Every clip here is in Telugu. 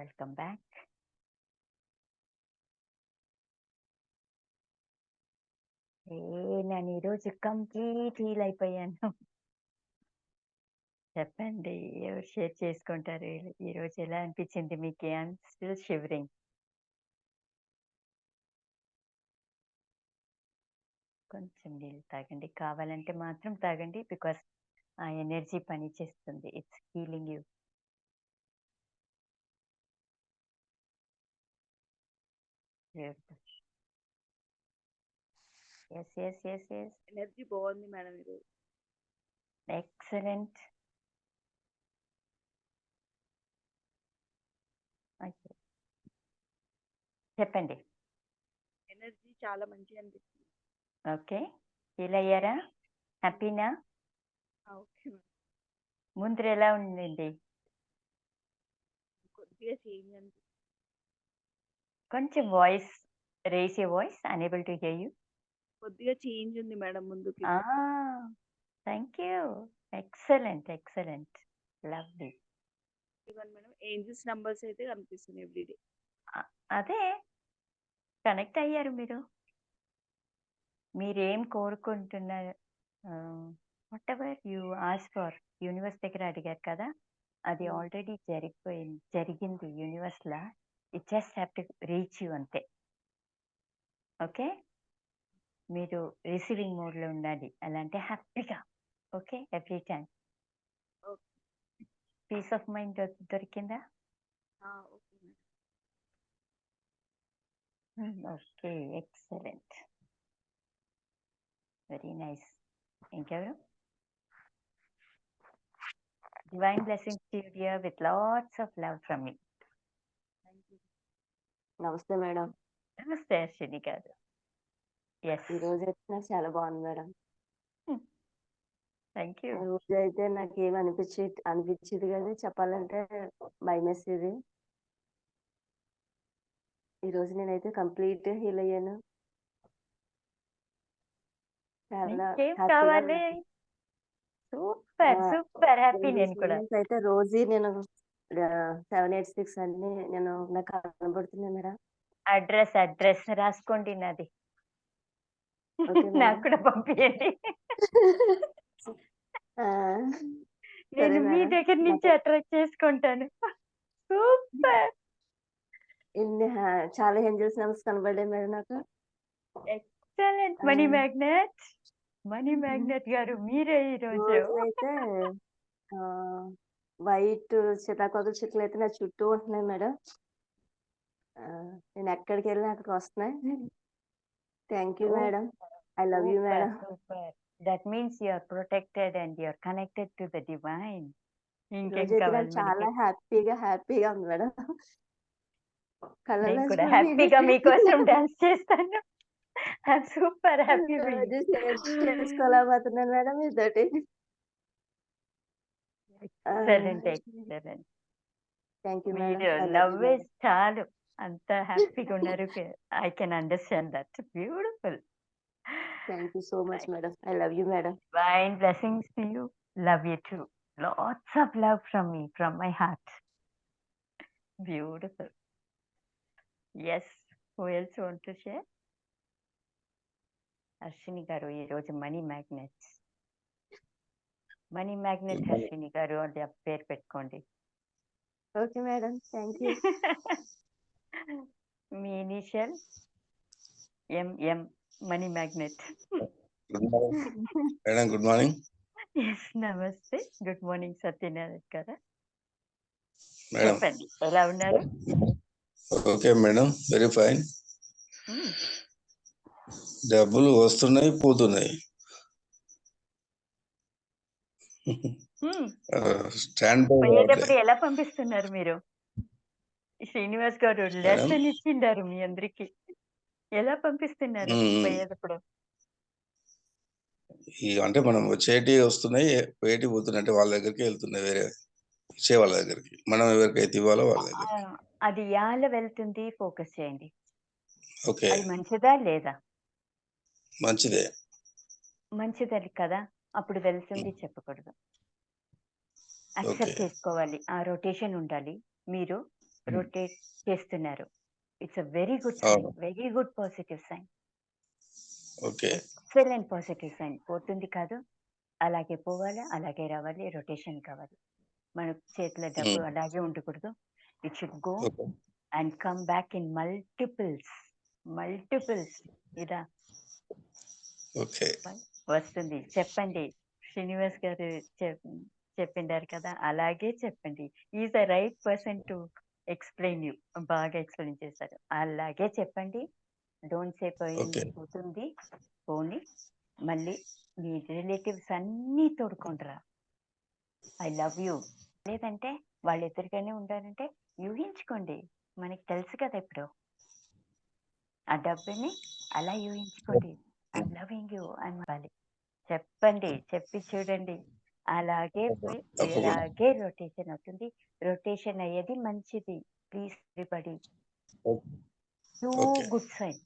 Welcome back. నేను ఈరోజు కంప్లీట్ హీల్ అయిపోయాను. చెప్పండి, ఎవరు షేర్ చేసుకుంటారు? ఈరోజు ఎలా అనిపించింది మీకు? I'm still shivering. కొంచెం నీళ్ళు తాగండి, కావాలంటే మాత్రం తాగండి. బికాస్ ఆ ఎనర్జీ పని చేస్తుంది. It's healing you. Yes yes yes yes, energy బాగుంది మేడం ఈరోజు. ఎక్సలెంట్. చెప్పండి. ఎనర్జీ చాలా మంచిగా అనిపిస్తుంది. ఓకే, ఫీల్ అయ్యారా? హ్యాపీనా? Okay madam. ముందు ఎలా ఉండింది? కొద్దిగా చేంజ్ అనిపిస్తుంది. కొంచెం voice raise you voice, unable to hear you. కొద్దిగా చేంజ్ ఉంది మేడం ముందుకి. Thank you. Excellent excellent, lovely. ఇవన్నీ మేడం ఏంజిల్స్ నంబర్స్ అయితే కనిపిస్తుంది ఎవ్రీడే. అదే కనెక్ట్ అయ్యారు మీరు. మీరేం కోరుకుంటున్నారు? Whatever you ask for, universe దగ్గర అడిగారు కదా, అది ఆల్రెడీ జరిగింది యూనివర్స్లా. It just have to reach you అంతే. ఓకే, మీరు రిసీవింగ్ మోడ్లో ఉండాలి, అలా అంటే హ్యాపీగా. Okay, every time. Peace of mind దొరికిందా? Okay madam. Okay, excellent, very nice. ఇంకెవరు? Divine blessings to you, dear, with lots of love from me. నమస్తే మేడం. నమస్తే అశ్విని గారు. ఎస్, ఈ రోజు అయితే నాకు చాలా బాగుంది మేడం. Thank you. రోజు అయితే నాకు ఏమి అనిపించేది కదా, చెప్పాలంటే భయం వేసేది. ఈ రోజు నేనైతే కంప్లీట్ హీల్ అయ్యాను. చాలా ఇంకేం హ్యాపీగా కావాలి? Super super happy. నేను కూడా అయితే రోజు నేను 786 అన్ని నాకు కనబడుతున్నాయి మేడం. అడ్రస్ రాసుకోండి నాది. Okay madam. నాకు కూడా పంపించండి. నేను సరే మీ మేడం. దగ్గర నుంచి అట్రాక్ట్ చేసుకుంటాను. సూపర్, ఇన్ని చాలా ఏంజల్స్ నంబర్స్ కనబడ్డాయి మేడం నాకు. ఎక్సలెంట్. మనీ మ్యాగ్నెట్ గారు మీరే ఈరోజు. రోజైతే వైట్ సీతాకోకల చెట్లు అయితే నా చుట్టూ ఉంటున్నాయి మేడం. నేను ఎక్కడికి వెళ్ళినా అక్కడికి వస్తున్నాయి. Thank you madam. I love you madam. Super. That means you are protected and you are connected to the divine. ఇంకేం రోజైతే కావాలి నాకు చాలా హ్యాపీగా ఉంది మేడం. నేను కూడా హ్యాపీగా మీకోసం డాన్స్ చేస్తాను. Super happy. చేసుకోలేకపోతున్నాను మేడం మీతోటి. ఎక్సలెంట్. థ్యాంక్ యూ మీరు మేడం. లవ్ ఇస్ చాలు, అంత హ్యాపీగా ఉన్నారు. I can understand that. Beautiful. Thank you so much madam. I love you madam. Divine blessings to you. Love you too. Lots of love from me, from my heart. Beautiful. Yes. Who else want to share? Ashwini గారు ఈరోజు మనీ మ్యాగ్నెట్ అశ్విని గారు అంటే పేరు పెట్టుకోండి. Okay madam, thank you. మీ initial M M, money magnet. Madam good morning. Yes, నమస్తే. గుడ్ మార్నింగ్ సత్యనారాయణ గారు. మేడం చెప్పండి, ఎలా ఉన్నారు? Okay madam, very fine. డబ్బులు వస్తున్నాయి పోతున్నాయి. Stand by. పోయేటప్పుడు ఎలా పంపిస్తున్నారు మీరు? శ్రీనివాస్ గారు లెసన్ ఇచ్చిండారు మీ అందరికి. ఎలా పంపిస్తున్నారు పోయేటప్పుడు? అంటే మనం వచ్చేటి వస్తున్నాయి, పోయేటి పోతున్నాయి. అంటే వాళ్ళ దగ్గరికి వెళ్తున్నాయి, వేరే ఇచ్చే వాళ్ళ దగ్గరికి. మనం ఎవరికైతే ఇవ్వాలో వాళ్ళ దగ్గర. అది యాల వెళ్తుంది, ఫోకస్ చేయండి. ఓకే, అది మంచిదా లేదా? మంచిదే. మంచిది కదా, అప్పుడు వెళ్తుంది చెప్పకూడదు. యాక్సెప్ట్ చేసుకోవాలి. ఆ రొటేషన్ ఉండాలి. మీరు రొటేట్ చేస్తున్నారు. It's a very good sign, అవును. Very good positive sign, okay. Excellent positive sign. పోతుంది కాదు, అలాగే పోవాలి, అలాగే రావాలి, రొటేషన్ కావాలి. మన చేతిలో డబ్బు హ్మ్. అలాగే ఉండకూడదు. It should go okay. And come back in multiples. ఇలా ఓకే. వస్తుంది. చెప్పండి, శ్రీనివాస్ గారు చెప్పిండారు కదా, అలాగే చెప్పండి. Is the right person to explain you. బాగా ఎక్స్ప్లెయిన్ చేశారు. అలాగే చెప్పండి. Don't say okay. పోతుంది పోని, మళ్ళీ మీ రిలేటివ్స్ అన్నీ తోడుకుంటారా, ఐ లవ్ యూ, లేదంటే వాళ్ళు ఎదురుగానే ఉండాలంటే ఊహించుకోండి. మనకి తెలుసు కదా ఇప్పుడు ఆ డబ్బుని అలా ఊహించుకోండి. ఐ లవింగ్ యూ అని చెప్పండి, చెప్పి చూడండి. అలాగే పోయి తప్పకుండా. ఇలాగే రొటేషన్ అవుతుంది. రొటేషన్ అయ్యేది మంచిది. Please everybody, too okay. Good sign.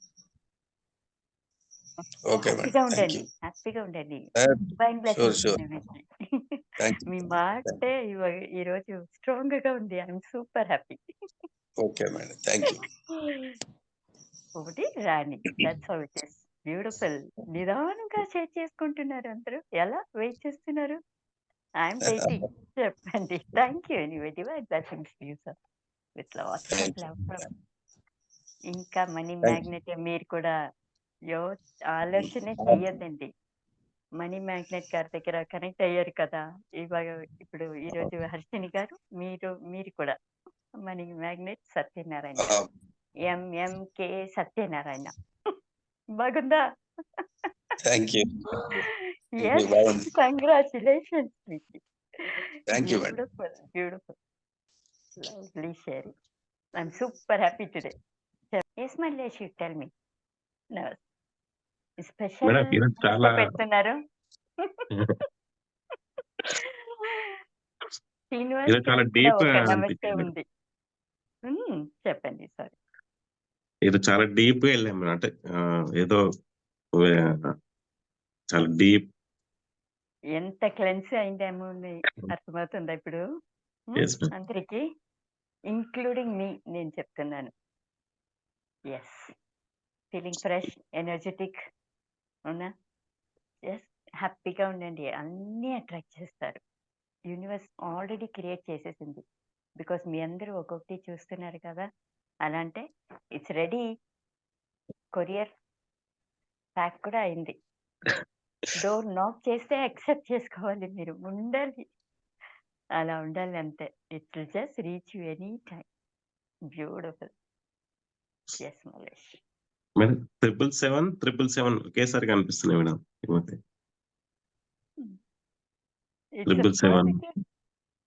Okay madam. హ్యాపీగా థ్యాంక్ యూ. ఉండండి, హ్యాపీగా ఉండండి. Sure divine blessings sure. Thank మీ యూ. మాటే ఈరోజు స్ట్రాంగ్ గా ఉంది. I'm super happy. Okay madam. Thank you. ఒకటి రాణి, that's how it is. Beautiful. నిదానంగా షేర్ చేసుకుంటున్నారు అందరూ. ఎలా వెయిట్ చేస్తున్నారు? I'm waiting. చెప్పండి. Thank you anyway. Divine blessings to you sir, with lots of thank you. Love from. ఇంకా మనీ థ్యాంక్ యూ. మ్యాగ్నెట్ మీరు కూడా ఆలోచనే చెయ్యొద్దండి. మనీ మ్యాగ్నెట్ గారి దగ్గర కనెక్ట్ అయ్యారు కదా ఇవాళ. ఇప్పుడు ఈరోజు హర్షిని గారు, మీరు కూడా మనీ మ్యాగ్నెట్ సత్యనారాయణ గారు, ఎంఎంకే సత్యనారాయణ. బాగుందా? Thank you. ఎస్, బాగుంది. కంగ్రాచులేషన్స్ మీకు. Thank you madam. Beautiful, beautiful, lovely sharing. I'm super happy today. Yes Mallesh, you tell me. Special madam ఈరోజు చాలా పెడుతున్నారు. శ్రీనివాస్ ఈరోజు చాలా గారికి కూడా డీప్ ఒక నమస్తే అనిపించింది మేడం. ఉంది. చెప్పండి. సారీ. ఈరోజు చాలా డీప్ గా వెళ్ళాం మేడం. అంటే ఏదో చాలా డీప్. ఎంత క్లెన్స్ అయిందేమో అర్థమవుతుందా ఇప్పుడు Yes, ma'am. అందరికి, ఇంక్లూడింగ్ మీ. నేను చెప్తున్నాను. Yes, feeling fresh, energetic. అవునా? ఎస్, హ్యాపీగా ఉండండి. అన్నీ అట్రాక్ట్ చేస్తారు. యూనివర్స్ ఆల్రెడీ క్రియేట్ చేసేసింది. బికాస్ మీ అందరూ ఒక్కొక్కటి చూస్తున్నారు కదా. అలా అంటే ఇట్స్ రెడీ. కొరియర్ ప్యాక్ కూడా అయింది. డోర్ నాక్ చేస్తే యాక్సెప్ట్ చేసుకోవాలి. మీరు ఉండాలి, అలా ఉండాలి అంతే. It will just reach you any time. Beautiful. Yes మలేష్. మేడం 777 ఒకేసారి కనిపిస్తున్నాయి మేడం ఈ మధ్య. It's 777.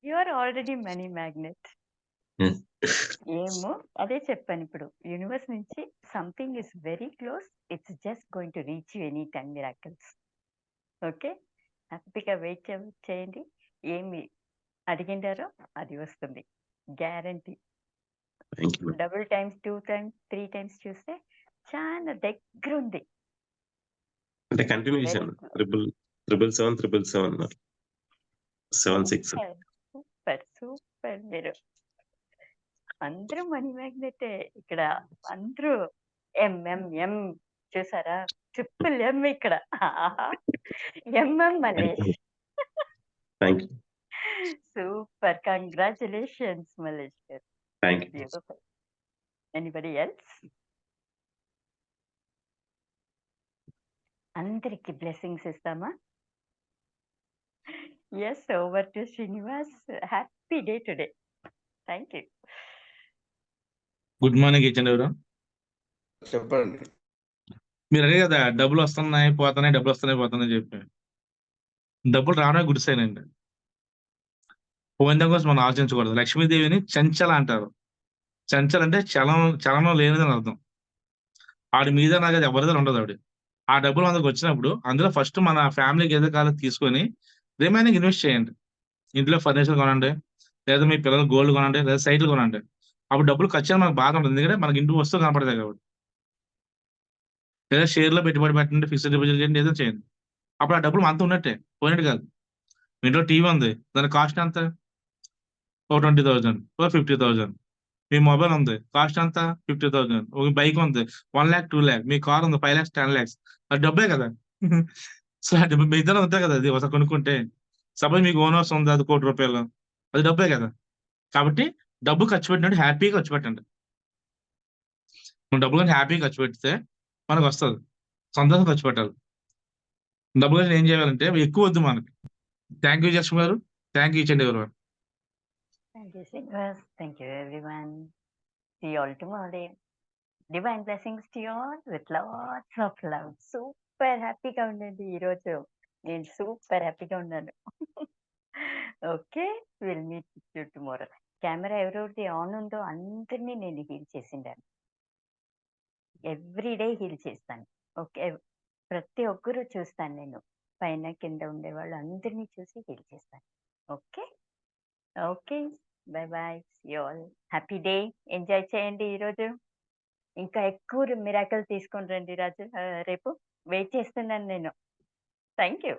You are already money magnet. ఏమో అదే చెప్పాను ఇప్పుడు. యూనివర్స్ నుంచి something is very close. It's just going to reach you any time. Miracles. Okay, హ్యాపీగా వెయిట్ చేయండి. ఏమి అడిగిండారో అది వస్తుంది, guarantee. Thank you. Double times, 2 times, 3 times చూస్తే చాలా దగ్గర ఉంది. అంటే కంటిన్యూషన్ 777 76. Super super. మీరు అందరూ మనీ మ్యాగ్నెటే ఇక్కడ. అందరూ ఎంఎంఎం చూసారా? ట్రిపుల్ ఎం ఇక్కడ. MM Malesh. Thank you. Super. Congratulations Malesh garu. Thank you. Beautiful. Anybody else? అందరికి బ్లెస్సింగ్స్ ఇస్తామా? Yes, over to Srinivas. Happy day today. Thank you. Good morning each and every. చెప్పండి. మీరు అదే కదా డబ్బులు వస్తున్నాయి పోతున్నాయి, డబ్బులు వస్తున్నాయి పోతున్నాయి చెప్పి. డబ్బులు రావడమే గుడ్ సైన్ అండి. పోయిన కోసం మనం ఆలోచించకూడదు. లక్ష్మీదేవిని చంచల అంటారు. చంచల అంటే చలనం లేనిదని అర్థం. ఆడి మీద నాకు అది ఎవరిదో ఉండదు. ఆవిడ ఆ డబ్బులు మనకు వచ్చినప్పుడు అందులో ఫస్ట్ మన ఫ్యామిలీకి ఏదో కాలం తీసుకొని రిమైనింగ్ ఇన్వెస్ట్ చేయండి. ఇంట్లో ఫర్నిచర్ కొనండి, లేదా మీ పిల్లలు గోల్డ్ కొనండి, లేదా సైట్లు కొనండి. అప్పుడు డబ్బులు ఖర్చు మనకు బాధ ఉంటుంది, ఎందుకంటే మనకి ఇంటి వస్తువు కనపడతాయి కాబట్టి. లేదా షేర్లో పెట్టుబడి పెట్టండి, ఫిక్స్డ్ డిపాజిట్ చేయండి, ఏదో చేయండి. అప్పుడు ఆ డబ్బులు మనతో ఉన్నట్టే, పోయినట్టు కాదు. మీ ఇంట్లో టీవీ ఉంది, దాని కాస్ట్ ఎంత? ఓ 20,000, ఓ 50,000. మీ మొబైల్ ఉంది, కాస్ట్ అంతా 50,000. ఒక బైక్ ఉంది 1 lakh 2 lakh, మీ కార్ ఉంది 5 lakhs 10 lakhs, అది డబ్బే కదా. సో ఆ డబ్బు మీ ఇద్దరు ఉంటాయి కదా, అది ఒకసారి కొనుక్కుంటే. సపోజ్ మీకు ఓన్ హౌస్ ఉంది, అది ₹1,00,00,000, అది డబ్బే కదా. కాబట్టి డబ్బు ఖర్చు పెట్టినట్టు హ్యాపీగా ఖర్చు పెట్టండి. మనం డబ్బులు కానీ హ్యాపీగా ఖర్చు పెడితే మనకు వస్తుంది, సంతోషం ఖర్చు పెట్టాలి. డబ్బులు కానీ ఏం చేయాలంటే ఎక్కువ వద్దు మనకి. థ్యాంక్ యూ జక్ష్మి గారు, థ్యాంక్ యూ ఇచ్చండి ఎవరు. Thank you, Srinivas. Thank you, everyone. See you all tomorrow. Divine blessings to you all with lots of love. Super హ్యాపీగా ఉండండి ఈరోజు. నేను సూపర్ హ్యాపీగా ఉన్నాను. Okay, will meet you tomorrow. Camera ఎవరెవరిది ఆన్ ఉందో అందరినీ నేను హీల్ చేసిండాను. ఎవ్రీడే హీల్ చేస్తాను. ఓకే, ప్రతి ఒక్కరూ చూస్తాను నేను. పైన కింద ఉండేవాళ్ళు అందరినీ చూసి హీల్ చేస్తాను. Okay okay, bye bye, you all happy day. Enjoy చేయండి ఈరోజు. ఇంకా ఎక్కువ మిరాకల్ తీసుకొని రండి రాజు. రేపు వెయిట్ చేస్తున్నాను నేను. Thank you.